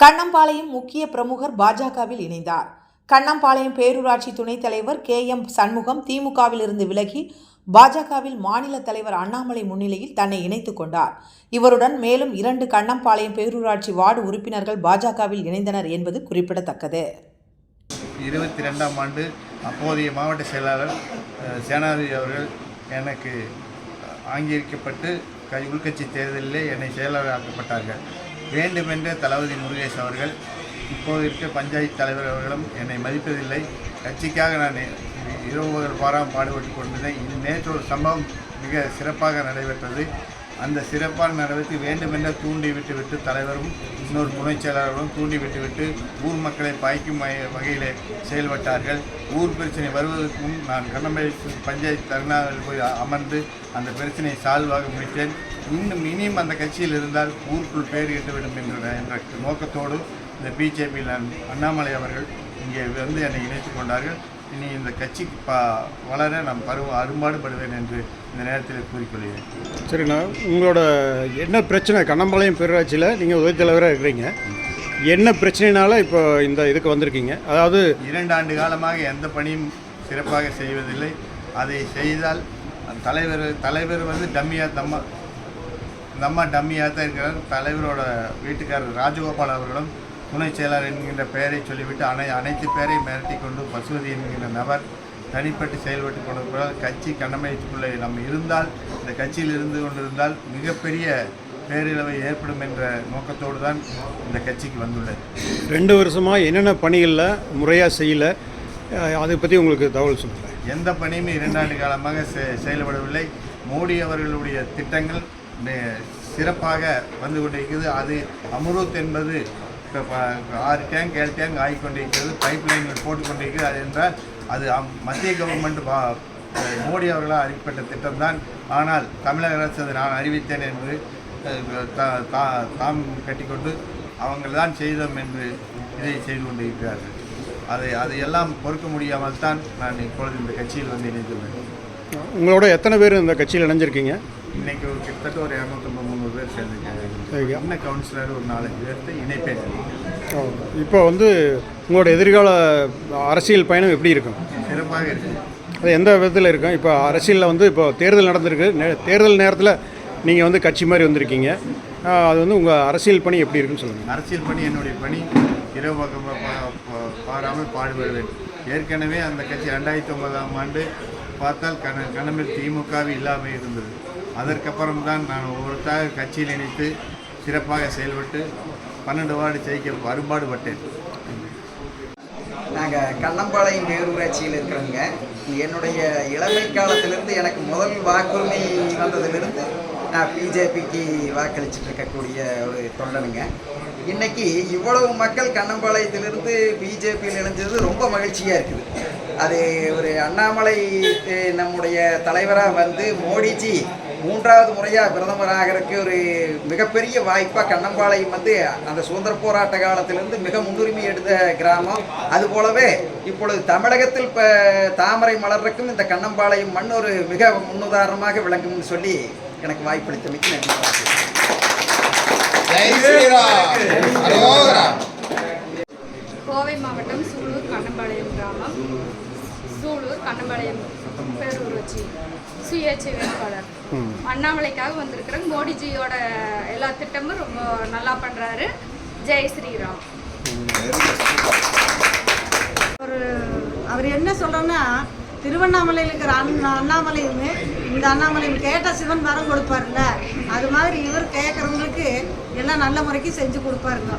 கண்ணம்பாளையம் முக்கிய பிரமுகர் பாஜகவில் இணைந்தார். கண்ணம்பாளையம் பேரூராட்சி துணைத் தலைவர் KM சண்முகம் திமுகவில் இருந்து விலகி பாஜகவில் மாநில தலைவர் அண்ணாமலை முன்னிலையில் தன்னை இணைத்துக் கொண்டார். இவருடன் மேலும் 2 கண்ணம்பாளையம் பேரூராட்சி வார்டு உறுப்பினர்கள் பாஜகவில் இணைந்தனர் என்பது குறிப்பிடத்தக்கது. 22ஆம் ஆண்டு அப்போதைய மாவட்ட செயலாளர் சேனாதிபதி அவர்கள் எனக்கு அங்கீகரிக்கப்பட்டு உள்கட்சி தேர்தலிலே என்னை செயலாளராக்கப்பட்டார்கள். வேண்டுமென்றே தளபதி முருகேஷ் அவர்கள் இப்போது இருக்க பஞ்சாயத்து தலைவர் அவர்களும் என்னை மதிப்பதில்லை. கட்சிக்காக நான் இரவு பாடுபட்டு கொண்டிருந்தேன். இது நேற்று ஒரு சம்பவம் மிக சிறப்பாக நடைபெற்றது. அந்த சிறப்பான நடவடிக்கை வேண்டுமென்றே தூண்டிவிட்டு தலைவரும் இன்னொரு துணைச் செயலாளர்களும் தூண்டிவிட்டு ஊர் மக்களை பாய்க்கும் வகையில் செயல்பட்டார்கள். ஊர் பிரச்சனை வருவதற்கு முன் நான் கண்ணம்பாளையம் பஞ்சாயத்து தருணாவில் போய் அமர்ந்து அந்த பிரச்சனையை சால்வாக முடித்தேன். இனியும் அந்த கட்சியில் இருந்தால் ஊருக்குள் பேர் எட்டுவிடும் என்ற நோக்கத்தோடு இந்த பிஜேபியில் அண்ணாமலை அவர்கள் இங்கே வந்து என்னை இணைத்துக் கொண்டார்கள். இனி இந்த கட்சிக்கு வளர நான் அரும்பாடுபடுவேன் என்று இந்த நேரத்தில் கூறிக்கொள்கிறேன். சரிண்ணா, உங்களோட என்ன பிரச்சனை? கண்ணம்பாளையம் பேரூராட்சியில் நீங்கள் உதவி தலைவராக இருக்கிறீங்க. என்ன பிரச்சனைனால இப்போ இந்த இதுக்கு வந்திருக்கீங்க? அதாவது 2 ஆண்டு காலமாக எந்த பணியும் சிறப்பாக செய்வதில்லை. அதை செய்தால் தலைவர் வந்து டம்மியாக தான் இருக்கிறார். தலைவரோட வீட்டுக்காரர் ராஜகோபால் அவர்களும் துணை செயலாளர் என்கின்ற பெயரை சொல்லிவிட்டு அனைத்து பேரையும் மிரட்டி கொண்டு பசுவதி என்கின்ற நபர் தனிப்பட்டு செயல்பட்டு கொண்டிருக்கிறார். கட்சி கண்ணமைத்துக்குள்ளே நம்ம இருந்தால், இந்த கட்சியில் இருந்து கொண்டிருந்தால் மிகப்பெரிய பேரிழவை ஏற்படும் என்ற நோக்கத்தோடு தான் இந்த கட்சிக்கு வந்துள்ளது. 2 வருஷமாக என்னென்ன பணிகளில் முறையாக செய்யலை, அதை பற்றி உங்களுக்கு தகவல் சொல்லுங்கள். எந்த பணியுமே 2 ஆண்டு காலமாக செயல்படவில்லை. மோடி அவர்களுடைய திட்டங்கள் சிறப்பாக வந்து கொண்டிருக்கிறது. அது அம்ருத் என்பது இப்போ 6 டேங்க் 7 டேங்க் ஆகிக்கொண்டிருக்கிறது. பைப் லைன்கள் போட்டுக்கொண்டிருக்கிறது. அது என்றால் அது மத்திய கவர்மெண்ட் மோடி அவர்களால் அறிவிக்கப்பட்ட திட்டம்தான். ஆனால் தமிழக அரசு அதை நான் அறிவித்தேன் என்று தாம் கட்டிக்கொண்டு அவங்கள் தான் செய்தோம் என்று இதை செய்து கொண்டிருக்கிறார்கள். அதையெல்லாம் பொறுக்க முடியாமல் தான் நான் இப்பொழுது இந்த கட்சியில் வந்து இணைந்துள்ளேன். உங்களோட எத்தனை பேர் இந்த கட்சியில் இணைஞ்சிருக்கீங்க? இன்றைக்கி கிட்டத்தட்ட ஒரு 253 பேர் சேர்ந்துருக்காங்க. என்ன கவுன்சிலர் ஒரு 4 பேர்த்து இணைப்பேன். இப்போ வந்து உங்களோட எதிர்கால அரசியல் பயணம் எப்படி இருக்கும்? சிறப்பாக இருக்குது. அது எந்த விதத்தில் இருக்கும்? இப்போ அரசியலில் வந்து இப்போ தேர்தல் நடந்திருக்கு. தேர்தல் நேரத்தில் நீங்கள் வந்து கட்சி மாதிரி வந்திருக்கீங்க. அது வந்து உங்கள் அரசியல் பணி எப்படி இருக்குன்னு சொல்லுங்கள். அரசியல் பணி என்னுடைய பணி இரவு பாராமல் பாடுபடுவேன். ஏற்கனவே அந்த கட்சி 2009ஆம் ஆண்டு பார்த்தால் கண்ணம்பாளையம் திமுகவே இல்லாமல் இருந்தது. அதற்கப்புறம் தான் நான் ஒவ்வொருத்தாக கட்சியில் இணைத்து சிறப்பாக செயல்பட்டு 12 வார்டு ஜெயிக்க அரும்பாடுபட்டேன். நாங்கள் கண்ணம்பாளையம் பேரூராட்சியில் இருக்கிறவங்க. என்னுடைய இளமை காலத்திலிருந்து எனக்கு முதல் வாக்குரிமை வந்ததிலிருந்து நான் பிஜேபிக்கு வாக்களிச்சுட்டு இருக்கக்கூடிய ஒரு தொண்டனுங்க. இன்றைக்கி இவ்வளவு மக்கள் கண்ணம்பாளையத்திலிருந்து பிஜேபியில் இணைஞ்சது ரொம்ப மகிழ்ச்சியாக இருக்குது. அது ஒரு அண்ணாமலை நம்முடைய தலைவராக வந்து மோடிஜி 3வது முறையாக பிரதமராகிறதுக்கு ஒரு மிகப்பெரிய வாய்ப்பாக கண்ணம்பாளையம் வந்து அந்த சுதந்திர போராட்ட காலத்திலிருந்து மிக முன்னுரிமை எடுத்த கிராமம். அதுபோலவே இப்பொழுது தமிழகத்தில் இப்போ தாமரை மலர்றக்கும் இந்த கண்ணம்பாளையம் மண் ஒரு மிக முன்னுதாரணமாக விளங்கும்னு சொல்லி எனக்கு வாய்ப்பளித்தமைக்கு நன்றி. கோவை மாவட்டம் சூலூர் கண்ணம்பாளையம் கிராமம், சூலூர் கண்ணம்பாளையம் பேரூராட்சி சுயேட்சை வேட்பாளர். அண்ணாமலைக்காக வந்திருக்கிறேன். மோடிஜியோட எல்லா திட்டமும் ரொம்ப நல்லா பண்ணுறாரு. ஜெய் ஸ்ரீராம். அவர் என்ன சொல்கிறோன்னா, திருவண்ணாமலையில் இருக்கிற அண்ணாமலையுமே இந்த அண்ணாமலையும் கேட்ட சிவன் வரம் கொடுப்பாருல்ல, அது மாதிரி இவர் கேட்குறவங்களுக்கு எல்லாம் நல்ல முறைக்கு செஞ்சு கொடுப்பாருங்க.